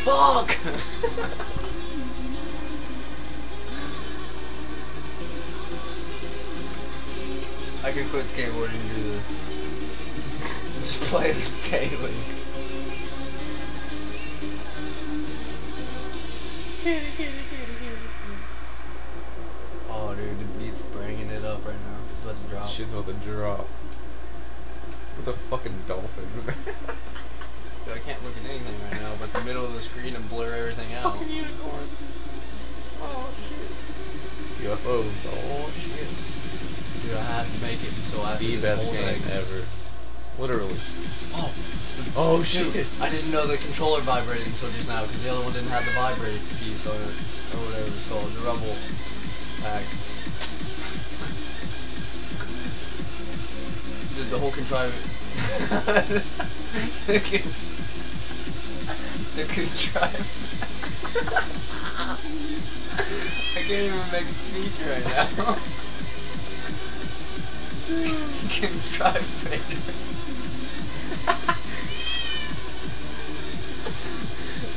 Fuck! I could quit skateboarding and do this. Just play this daily. Oh dude, the beat's bringing it up right now. It's about to drop. Shit's about to drop. What the fucking dolphins, man? Dude, I can't look at anything right now but the middle of the screen and blur everything out. Fucking unicorn. Oh shit. UFOs. Oh shit. Dude, I have to make it so I have The this best whole game thing. ever. Literally. Oh. Oh Dude, shit. I didn't know the controller vibrated until just now because the other one didn't have the vibrate piece or whatever it's called, the Rumble pack. The whole contrivance. the contrivance. I can't even make a speech right now. Contrivance.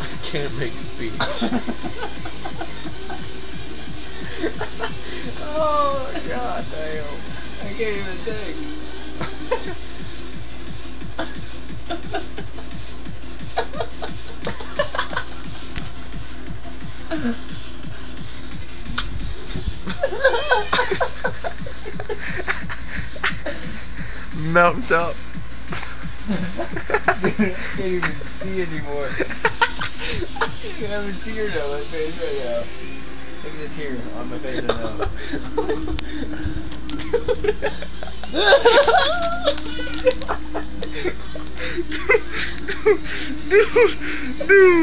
I can't make speech. Oh god damn. I can't even think. Mountaintop. Dude, I can't even see anymore. I have a tear down my face right now. Look at the tear on my face right now. Dude.